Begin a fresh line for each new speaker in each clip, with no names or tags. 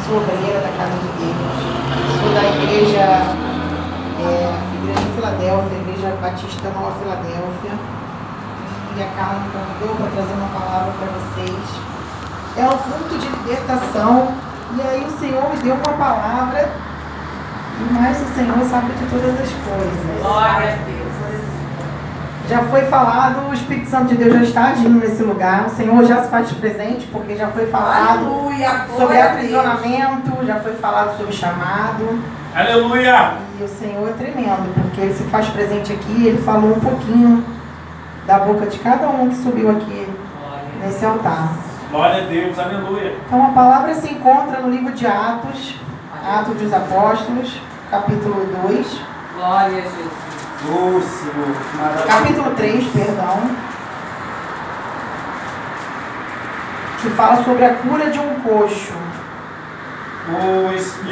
sou obreira da Casa de Deus, sou da igreja Filadélfia, Igreja Batista Nova Filadélfia, e a Carla me convidou para trazer uma palavra para vocês. É um culto de libertação, e aí o Senhor me deu uma palavra, mas o Senhor sabe de todas as coisas.
Glória a Deus.
Já foi falado, o Espírito Santo de Deus já está agindo nesse lugar, o Senhor já se faz presente, porque já foi falado sobre aprisionamento, já foi falado sobre chamado.
Aleluia!
E o Senhor é tremendo, porque Ele se faz presente aqui, Ele falou um pouquinho da boca de cada um que subiu aqui nesse altar.
Glória a Deus, aleluia!
Então a palavra se encontra no livro de Atos, Atos dos Apóstolos, capítulo 2.
Glória a Jesus.
Oh, Senhor, maravilha.
Capítulo 3, perdão. Que fala sobre a cura de um coxo.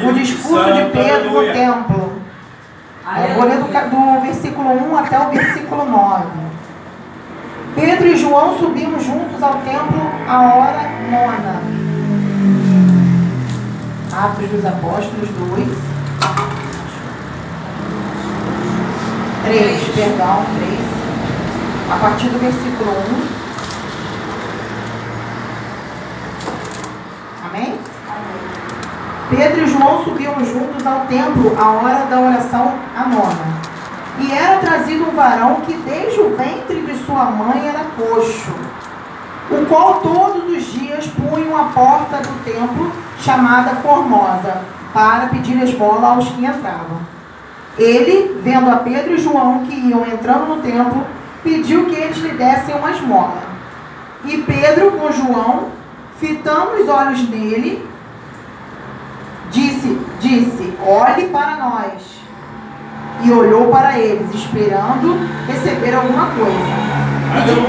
O discurso de Pedro no templo. Eu vou ler do versículo 1 até o versículo 9. Pedro e João subiam juntos ao templo à hora 9. Atos dos Apóstolos 2. 3, perdão, 3. A partir do versículo 1. Amém? Pedro e João subiam juntos ao templo à hora da oração à 9. E era trazido um varão que desde o ventre de sua mãe era coxo, o qual todos os dias punham a porta do templo, chamada Formosa, para pedir esmola aos que entravam. Ele, vendo a Pedro e João que iam entrando no templo, pediu que eles lhe dessem uma esmola. E Pedro, com João, fitando os olhos nele, disse, olhe para nós. E olhou para eles, esperando receber alguma coisa.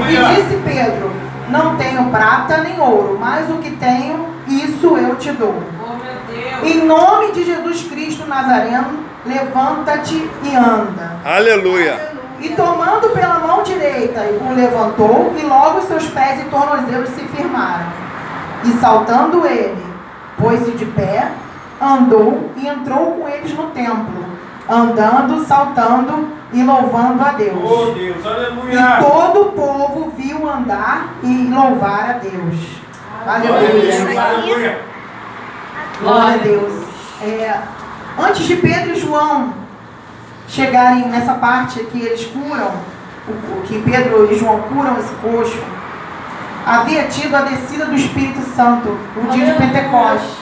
E disse Pedro, não tenho prata nem ouro, mas o que tenho, isso eu te dou.
Oh, meu Deus.
Em nome de Jesus Cristo Nazareno, levanta-te e anda.
Aleluia.
E tomando pela mão direita, o levantou, e logo seus pés e tornozelos se firmaram. E saltando ele, pôs-se de pé, andou e entrou com eles no templo, andando, saltando e louvando a Deus.
Oh, Deus, aleluia!
E todo o povo viu andar e louvar a Deus. Aleluia.
Aleluia!
Glória a Deus. Antes de Pedro e João chegarem nessa parte que eles curam, que Pedro e João curam esse coxo, havia tido a descida do Espírito Santo, o dia de Pentecostes.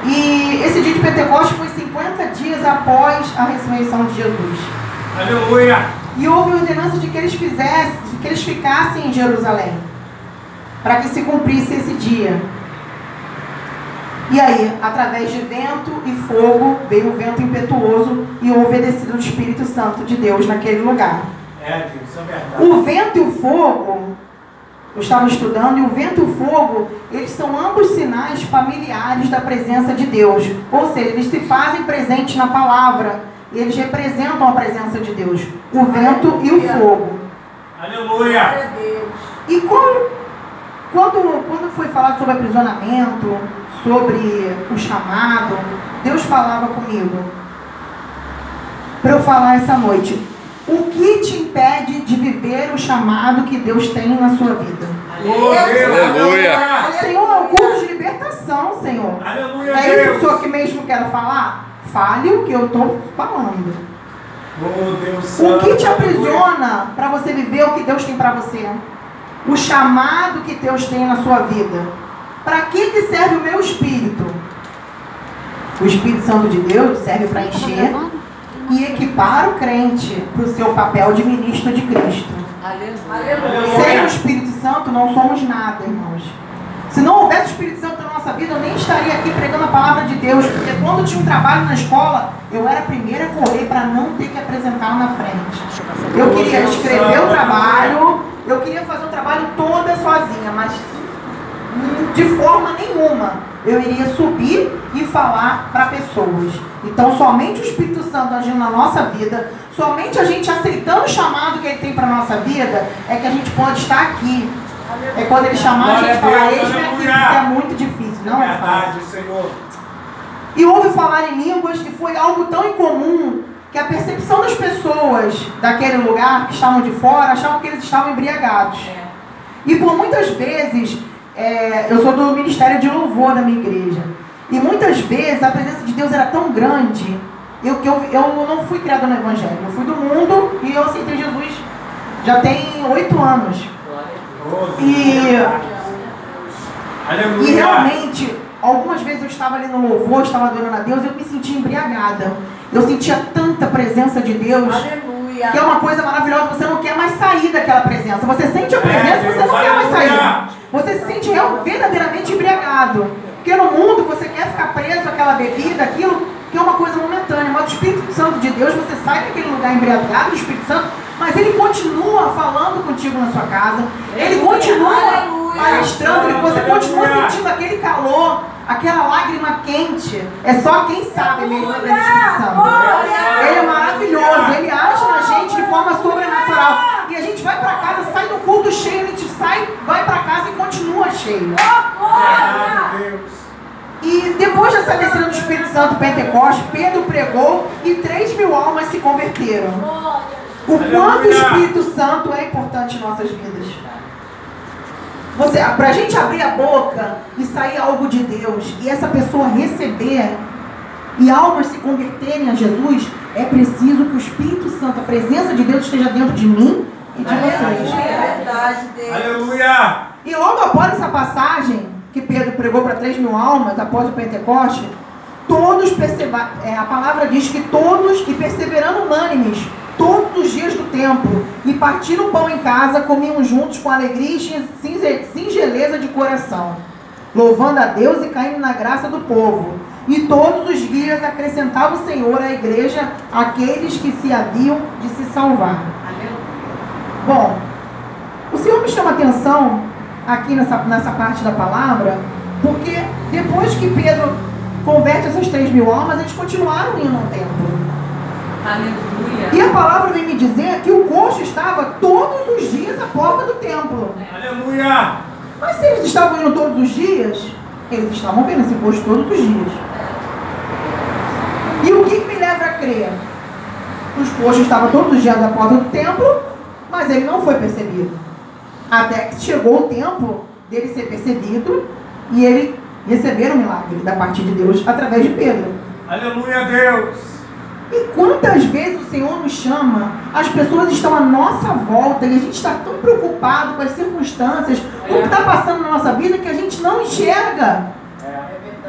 E esse dia de Pentecostes foi 50 dias após a ressurreição de Jesus.
Aleluia!
E houve ordenança de que eles ficassem em Jerusalém, para que se cumprisse esse dia. E aí, através de vento e fogo, veio o vento impetuoso e houve a descida do Espírito Santo de Deus naquele lugar.
Deus, é verdade.
O vento e o fogo, eu estava estudando, e o vento e o fogo, eles são ambos sinais familiares da presença de Deus. Ou seja, eles se fazem presentes na palavra, e eles representam a presença de Deus. O vento e o fogo.
Aleluia!
E quando foi falado sobre aprisionamento, sobre o chamado, Deus falava comigo para eu falar essa noite. O que te impede de viver o chamado que Deus tem na sua vida?
Aleluia!
Senhor, é um culto de libertação, Senhor.
Aleluia,
É isso que o
Deus!
Senhor que mesmo quer falar? Fale o que eu estou falando.
Oh, Deus
O
Santo,
que te
aleluia.
aprisiona para você viver o que Deus tem para você? O chamado que Deus tem na sua vida. Para que serve o meu espírito? O Espírito Santo de Deus serve para encher e equipar o crente para o seu papel de ministro de Cristo.
Aleluia.
Sem o Espírito Santo não somos nada, irmãos. Se não houvesse o Espírito Santo na nossa vida, eu nem estaria aqui pregando a palavra de Deus, porque quando tinha um trabalho na escola, eu era a primeira a correr para não ter que apresentar na frente. Eu queria escrever o trabalho, eu queria fazer o trabalho toda sozinha, mas de forma nenhuma eu iria subir e falar para pessoas. Então, somente o Espírito Santo agindo na nossa vida, somente a gente aceitando o chamado que Ele tem para a nossa vida, é que a gente pode estar aqui. É quando Ele chamar a gente falar, eis-me aqui, porque é muito difícil. Não é fácil.
Verdade, Senhor.
E ouve falar em línguas que foi algo tão incomum que a percepção das pessoas daquele lugar que estavam de fora achavam que eles estavam embriagados. E por muitas vezes, eu sou do Ministério de Louvor da minha igreja, e muitas vezes a presença de Deus era tão grande, eu não fui criada no Evangelho, eu fui do mundo e eu aceitei Jesus já tem 8 anos. E realmente, algumas vezes eu estava ali no louvor, estava adorando a Deus, e eu me sentia embriagada. Eu sentia tanta presença de Deus.
Aleluia.
Que é uma coisa maravilhosa, você não quer mais sair daquela presença. Você sente a presença, você não quer mais sair. Você se sente verdadeiramente embriagado. Porque no mundo você quer ficar preso àquela bebida, aquilo que é uma coisa momentânea. Mas o Espírito Santo de Deus, você sai daquele lugar embriagado do Espírito Santo, mas ele continua falando contigo na sua casa. Ele continua palestrando, você continua sentindo aquele calor, aquela lágrima quente. É só quem sabe mesmo do Espírito Santo. Ele é maravilhoso, ele age na gente de forma sobrenatural. E a gente vai pra casa, sai do culto cheio, a gente sai, vai pra casa e continua cheio. E depois dessa descida do Espírito Santo Pentecoste, Pedro pregou e 3.000 almas se converteram. O quanto o Espírito Santo é importante em nossas vidas. Para a gente abrir a boca e sair algo de Deus, e essa pessoa receber, e almas se converterem a Jesus, é preciso que o Espírito Santo, a presença de Deus, esteja dentro de mim e de vocês.
É verdade, Deus.
Aleluia!
E logo após essa passagem, que Pedro pregou para 3.000 almas, após o Pentecoste, todos a palavra diz que todos, e perseverando unânimes, todos os dias do templo, e partindo o pão em casa, comiam juntos com alegria e singeleza de coração, louvando a Deus e caindo na graça do povo. E todos os dias acrescentava o Senhor à igreja aqueles que se haviam de se salvar. Bom, o Senhor me chama a atenção aqui nessa parte da palavra, porque depois que Pedro converte essas 3.000 almas, eles continuaram indo ao templo.
Aleluia.
E a palavra vem me dizer que o coxo estava todos os dias à porta do templo.
Aleluia!
Mas se eles estavam indo todos os dias, eles estavam vendo esse coxo todos os dias. E o que me leva a crer? Os coxos estavam todos os dias à porta do templo, mas ele não foi percebido. Até que chegou o tempo dele ser percebido e ele receber o milagre da parte de Deus através de Pedro.
Aleluia, Deus!
E quantas vezes o Senhor nos chama, as pessoas estão à nossa volta e a gente está tão preocupado com as circunstâncias, com o que está passando na nossa vida, que a gente não enxerga.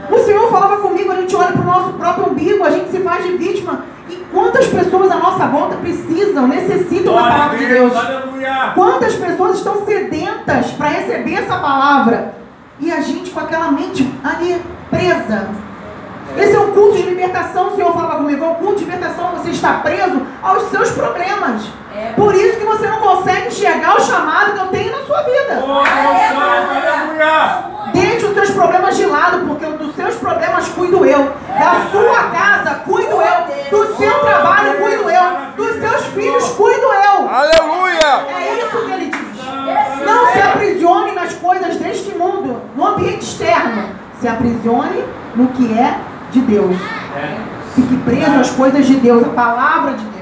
O Senhor falava comigo, a gente olha para o nosso próprio umbigo, a gente se faz de vítima. E quantas pessoas à nossa volta precisam, necessitam da palavra de Deus?
Aleluia!
Quantas pessoas estão sedentas para receber essa palavra? E a gente com aquela mente ali presa. Esse é um culto de libertação, o Senhor falava comigo, é um culto de libertação, você está preso aos seus problemas. Por isso que você não consegue enxergar o chamado que eu tenho na sua vida.
Aleluia!
Deixe os seus problemas de lado, porque dos seus problemas cuido eu. Da sua casa cuido eu. Do seu trabalho cuido eu. Dos seus filhos cuido eu.
Aleluia!
É isso que ele diz. Não se aprisione nas coisas deste mundo, no ambiente externo. Se aprisione no que é de Deus. Fique preso às coisas de Deus, a palavra de Deus.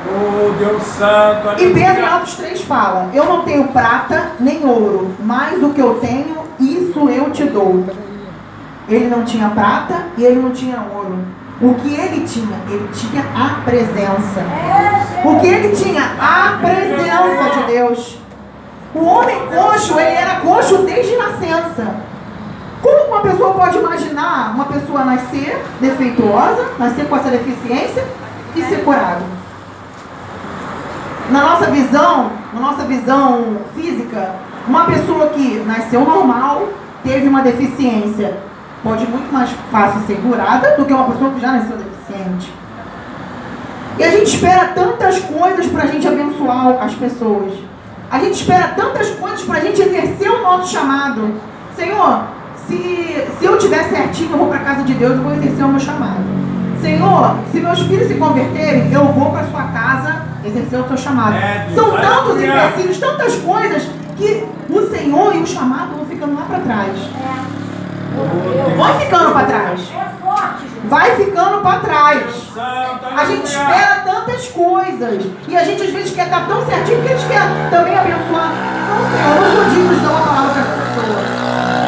Oh, Deus Santo, aleluia.
E Pedro em Atos 3 fala: eu não tenho prata nem ouro, mas o que eu tenho, isso eu te dou. Ele não tinha prata e ele não tinha ouro. O que ele tinha a presença. O que ele tinha? A presença de Deus. O homem coxo, ele era coxo desde nascença. Como uma pessoa pode imaginar uma pessoa nascer defeituosa, nascer com essa deficiência e ser curado? Na nossa visão física, uma pessoa que nasceu normal, teve uma deficiência, pode muito mais fácil ser curada do que uma pessoa que já nasceu deficiente. E a gente espera tantas coisas para a gente abençoar as pessoas. A gente espera tantas coisas para a gente exercer o nosso chamado. Senhor, se eu estiver certinho, eu vou para a casa de Deus e vou exercer o meu chamado. Senhor, se meus filhos se converterem, eu vou para a sua casa exercer o seu chamado. São tantos empecilhos, tantas coisas, que o Senhor e o chamado vão ficando lá para trás. Vai ficando para trás. Vai ficando para trás. A gente espera tantas coisas. E a gente às vezes quer estar tão certinho que a gente quer também abençoar. Não, Senhor, eu não sou digno de dar uma palavra para essa pessoa.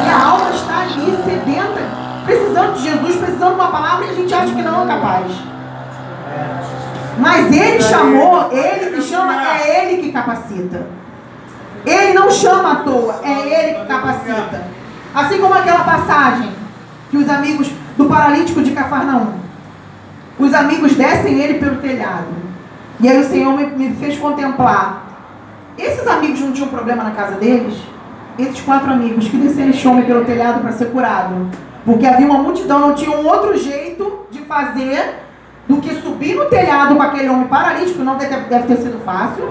E a alma está ali, sedenta, precisando de Jesus, precisando de uma palavra, e a gente acha que não é capaz. Mas Ele chamou, Ele que chama, é Ele que capacita. Ele não chama à toa, é Ele que capacita. Assim como aquela passagem que os amigos do paralítico de Cafarnaum, os amigos descem ele pelo telhado. E aí o Senhor me fez contemplar. Esses amigos não tinham problema na casa deles? Esses 4 amigos que desceram este homem pelo telhado para ser curado. Porque havia uma multidão, não tinha um outro jeito de fazer do que subir no telhado com aquele homem paralítico, não deve ter sido fácil.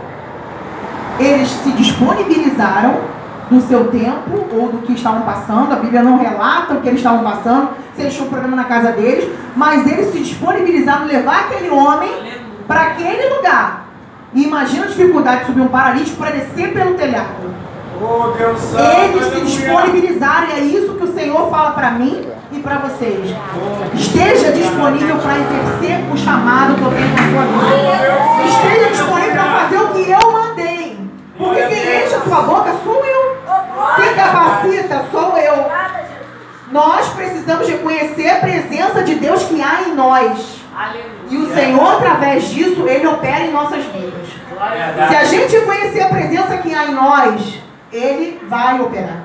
Eles se disponibilizaram do seu tempo ou do que estavam passando. A Bíblia não relata o que eles estavam passando, se eles tinham um problema na casa deles, mas eles se disponibilizaram a levar aquele homem para aquele lugar. E imagina a dificuldade de subir um paralítico para descer pelo telhado.
Oh, Deus santo,
eles se disponibilizaram, e é isso que o Senhor fala para mim e para vocês. Esteja disponível para exercer o chamado que eu tenho na sua vida. Esteja disponível para fazer o que eu mandei. Porque quem enche a sua boca sou eu. Quem capacita sou eu. Nós precisamos reconhecer a presença de Deus que há em nós. E o Senhor, através disso, Ele opera em nossas vidas. Se a gente reconhecer a presença que há em nós, Ele vai operar.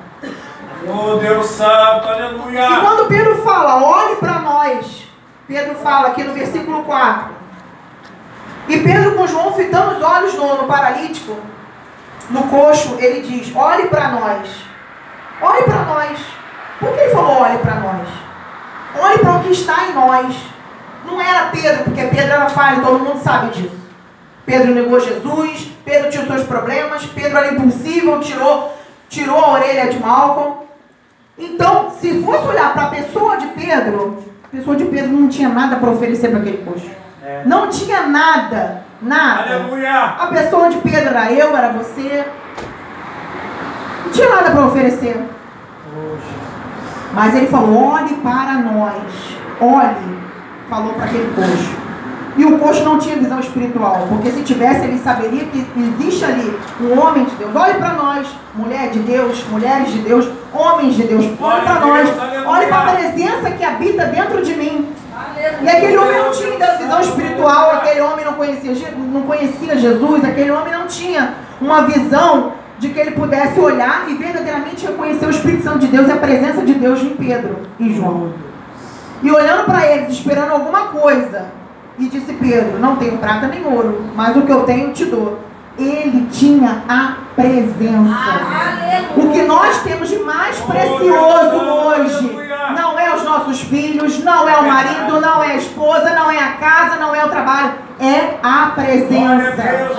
Oh, Deus santo, aleluia.
E quando Pedro fala, olhe para nós, Pedro fala aqui no versículo 4. E Pedro com João fitando os olhos no paralítico, no coxo, ele diz, olhe para nós. Olhe para nós. Por que ele falou olhe para nós? Olhe para o que está em nós. Não era Pedro, porque Pedro era falho, todo mundo sabe disso. Pedro negou Jesus, Pedro tinha os seus problemas, Pedro era impulsivo, tirou a orelha de Malcolm. Então, se fosse olhar para a pessoa de Pedro não tinha nada para oferecer para aquele coxo. Não tinha nada, nada.
Aleluia.
A pessoa de Pedro era eu, era você. Não tinha nada para oferecer. Mas ele falou, olhe para nós. Olhe, falou para aquele coxo. E o coxo não tinha visão espiritual, porque se tivesse, ele saberia que existe ali um homem de Deus. Olhe para nós, mulher de Deus, mulheres de Deus, homens de Deus. Olhe para nós, olhe para a presença que habita dentro de mim. E aquele homem não tinha visão espiritual, aquele homem não conhecia Jesus, aquele homem não tinha uma visão de que ele pudesse olhar e verdadeiramente reconhecer o Espírito Santo de Deus e a presença de Deus em Pedro e João. E olhando para eles, esperando alguma coisa, e disse Pedro, não tenho prata nem ouro, mas o que eu tenho te dou. Ele tinha a presença. O que nós temos de mais precioso hoje não é os nossos filhos, não é o marido, não é a esposa, não é a casa, não é o trabalho, é a presença.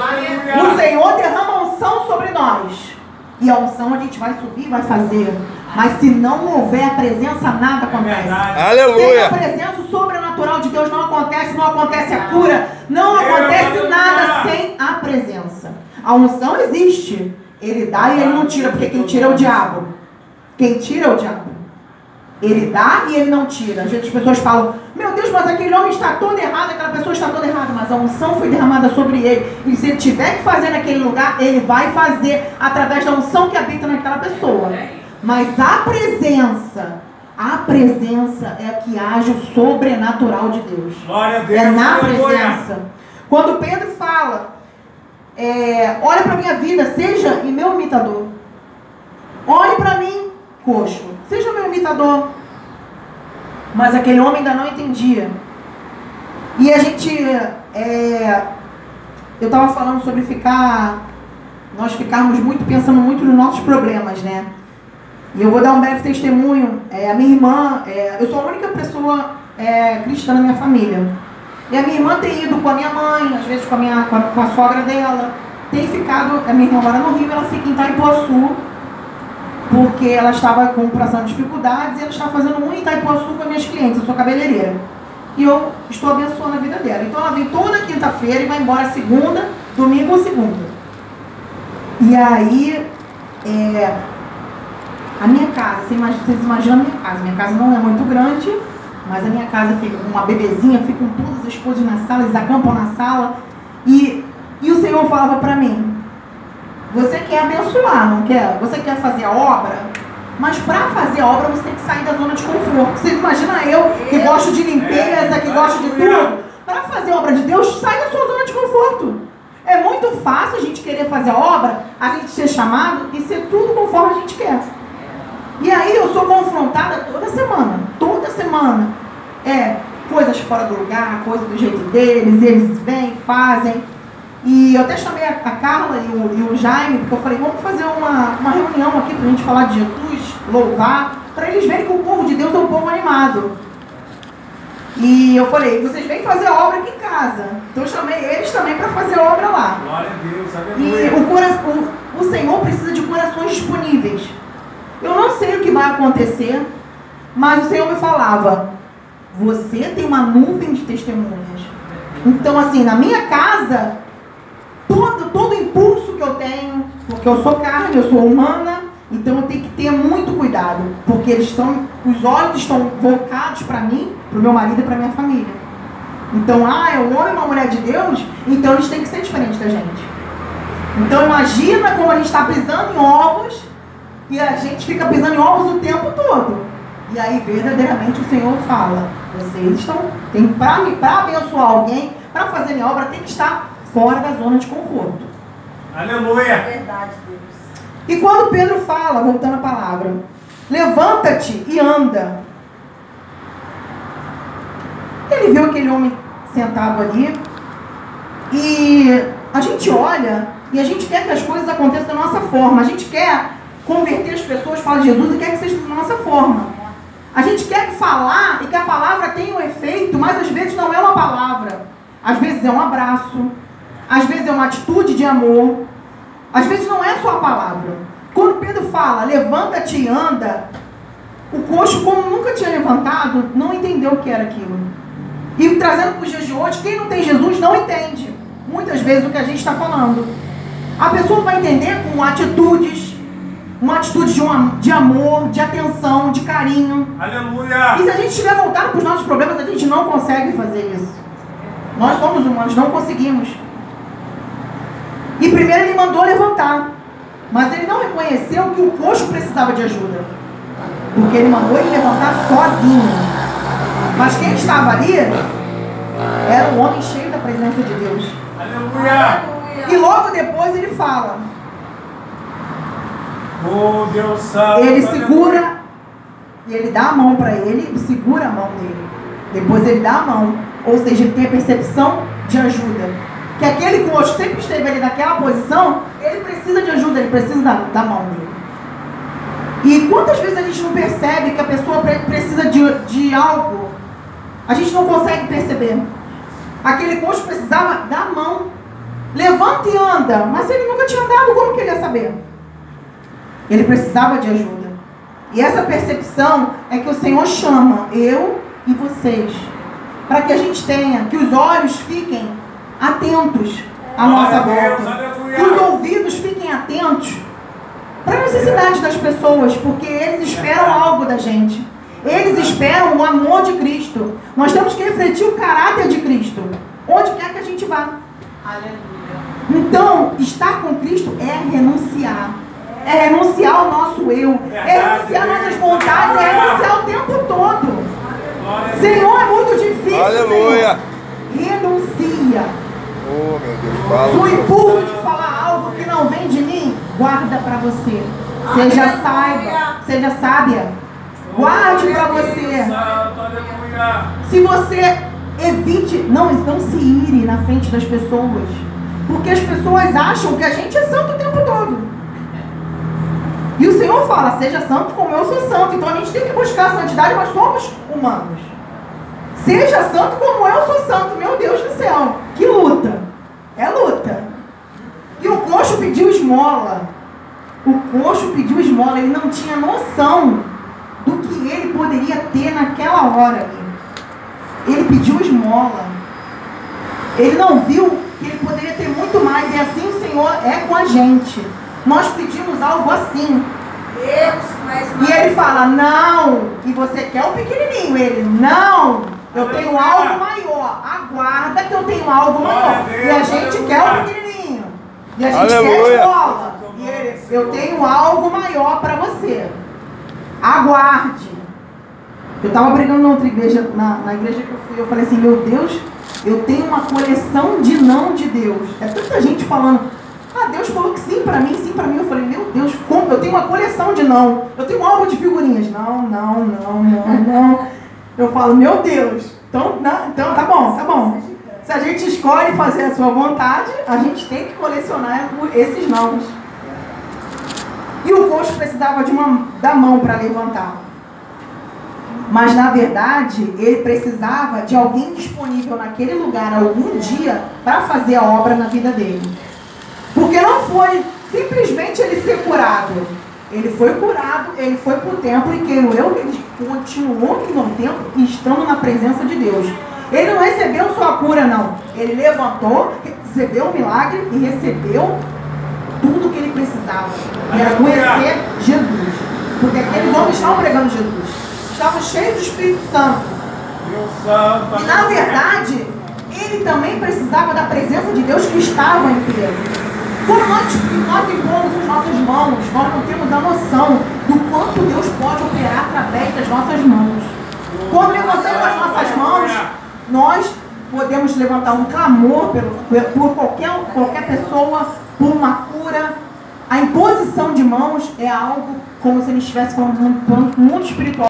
O Senhor derrama a unção sobre nós. E a unção a gente vai subir e vai fazer. Mas se não houver a presença, nada acontece.
Aleluia.
Sem a presença, o sobrenatural de Deus não acontece a cura, não acontece nada sem a presença. A unção existe. Ele dá e ele não tira, porque quem tira é o diabo. Quem tira é o diabo. Ele dá e ele não tira. Às vezes as pessoas falam, meu Deus, mas aquele homem está todo errado, aquela pessoa está toda errada. Mas a unção foi derramada sobre ele. E se ele tiver que fazer naquele lugar, ele vai fazer através da unção que habita naquela pessoa. Mas a presença é a que age o sobrenatural de Deus.
Glória a Deus.
É na presença. Quando Pedro fala, olha para a minha vida, seja meu imitador. Olhe para mim, coxo, seja meu imitador. Mas aquele homem ainda não entendia. E a gente, eu estava falando sobre nós ficarmos pensando muito nos nossos problemas, né? E eu vou dar um breve testemunho. A minha irmã, eu sou a única pessoa cristã na minha família. E a minha irmã tem ido com a minha mãe, às vezes com a sogra dela. Tem ficado, a minha irmã mora no Rio, ela fica em Itaipuaçu, porque ela estava passando dificuldades e ela estava fazendo um em Itaipuaçu com as minhas clientes. Eu sou cabeleireira. E eu estou abençoando a vida dela. Então ela vem toda quinta-feira e vai embora segunda, domingo ou segunda. E aí, A minha casa, vocês imaginam a minha casa. Minha casa não é muito grande, mas a minha casa fica com uma bebezinha, ficam todas as coisas na sala, eles acampam na sala. E o Senhor falava para mim, você quer abençoar, não quer? Você quer fazer a obra? Mas para fazer a obra você tem que sair da zona de conforto. Vocês imaginam eu, que gosto de limpeza, que gosto de tudo? Para fazer a obra de Deus, sai da sua zona de conforto. É muito fácil a gente querer fazer a obra, a gente ser chamado e ser tudo conforme a gente quer. E aí eu sou confrontada toda semana. Coisas fora do lugar, coisas do jeito deles, eles vêm, fazem. E eu até chamei a Carla e o Jaime, porque eu falei, vamos fazer uma reunião aqui pra gente falar de Jesus, louvar, para eles verem que o povo de Deus é um povo animado. E eu falei, vocês vêm fazer a obra aqui em casa. Então eu chamei eles também para fazer a obra lá.
Glória a Deus, aleluia.
E o Senhor precisa de corações disponíveis. Eu não sei o que vai acontecer, mas o Senhor me falava, você tem uma nuvem de testemunhas. Então assim, na minha casa, todo impulso que eu tenho, porque eu sou carne, eu sou humana, então eu tenho que ter muito cuidado, porque os olhos estão voltados para mim, para o meu marido e para minha família. Então, é um homem e uma mulher de Deus, então eles têm que ser diferentes da gente. Então imagina como a gente está pisando em ovos, e a gente fica pisando em ovos o tempo todo. E aí verdadeiramente o Senhor fala, vocês tem para abençoar alguém, para fazer minha obra, tem que estar fora da zona de conforto.
Aleluia.
Verdade, Deus.
E quando Pedro fala, voltando à palavra, levanta-te e anda. Ele viu aquele homem sentado ali, e a gente olha, e a gente quer que as coisas aconteçam da nossa forma. A gente quer converter as pessoas, falar de Jesus, e quer que seja da nossa forma. A gente quer falar e que a palavra tenha um efeito, mas às vezes não é uma palavra. Às vezes é um abraço, às vezes é uma atitude de amor, às vezes não é só a palavra. Quando Pedro fala, levanta-te e anda, o coxo, como nunca tinha levantado, não entendeu o que era aquilo. E trazendo para os dias de hoje, quem não tem Jesus não entende muitas vezes o que a gente está falando. A pessoa vai entender com atitudes, uma atitude de amor, de atenção, de carinho.
Aleluia.
E se a gente estiver voltado para os nossos problemas, a gente não consegue fazer isso. Nós somos humanos, não conseguimos. E primeiro ele mandou levantar, mas ele não reconheceu que o coxo precisava de ajuda, porque ele mandou ele levantar sozinho. Mas quem estava ali era um homem cheio da presença de Deus.
Aleluia.
E logo depois ele fala,
Oh, Deus santo.
ele segura, e ele dá a mão para ele, e segura a mão dele. Depois ele dá a mão, ou seja, ele tem a percepção de ajuda. Que aquele coxo sempre esteve ali naquela posição, ele precisa de ajuda, ele precisa da mão dele. E quantas vezes a gente não percebe que a pessoa precisa de algo? A gente não consegue perceber. Aquele coxo precisava da mão. Levanta e anda. Mas ele nunca tinha andado, como que ele ia saber? Ele precisava de ajuda. E essa percepção é que o Senhor chama eu e vocês, para que a gente tenha, que os olhos fiquem atentos à nossa volta, que os ouvidos fiquem atentos para a necessidade das pessoas, porque eles esperam algo da gente. Eles esperam o amor de Cristo. Nós temos que refletir o caráter de Cristo, onde quer que a gente vá.
Aleluia.
Então, estar com Cristo é renunciar. É renunciar ao nosso eu. É renunciar nossas vontades. É renunciar o tempo todo. Senhor, é muito difícil.
Aleluia.
Senhor. Renuncia.
Oh, meu Deus, fala.
Se o impulso de falar algo que não vem de mim, guarda para você. Seja sábia. Guarde para você. Se você evite, não se ire na frente das pessoas, porque as pessoas acham que a gente é santo o tempo todo. E o Senhor fala, seja santo como eu sou santo. Então a gente tem que buscar a santidade, mas somos humanos. Seja santo como eu sou santo. Meu Deus do céu, que luta. É luta. E o coxo pediu esmola. Ele não tinha noção do que ele poderia ter naquela hora. Ele pediu esmola. Ele não viu que ele poderia ter muito mais. E assim o Senhor é com a gente. Nós pedimos algo assim.
Deus,
E ele fala, não, que você quer o pequenininho. Ele, não, eu tenho algo maior. Aguarda que eu tenho algo maior. E a gente quer o pequenininho. E a gente quer a escola. E ele, eu tenho algo maior para você. Aguarde. Eu estava brigando na outra igreja, na igreja que eu fui, eu falei assim, meu Deus, eu tenho uma coleção de não de Deus. É tanta gente falando, Deus falou que sim para mim. Eu falei, meu Deus, como? Eu tenho uma coleção de não. Eu tenho um álbum de figurinhas. Não. Eu falo, meu Deus. Então tá bom. Se a gente escolhe fazer a sua vontade, a gente tem que colecionar esses nãos. E o coxo precisava da mão para levantar. Mas, na verdade, ele precisava de alguém disponível naquele lugar, algum dia, para fazer a obra na vida dele. Porque não foi simplesmente ele ser curado. Ele foi curado, ele foi para o templo e ele continuou indo ao templo e estando na presença de Deus. Ele não recebeu sua cura, não. Ele levantou, recebeu o milagre e recebeu tudo que ele precisava. Era conhecer Jesus. Porque aqueles homens estavam pregando Jesus. Estavam cheios do Espírito Santo. E na verdade, ele também precisava da presença de Deus que estava em Pedro. Quando nós impomos as nossas mãos, nós não temos a noção do quanto Deus pode operar através das nossas mãos. Quando levantamos as nossas mãos, nós podemos levantar um clamor por qualquer pessoa, por uma cura. A imposição de mãos é algo como se ele estivesse falando no mundo espiritual.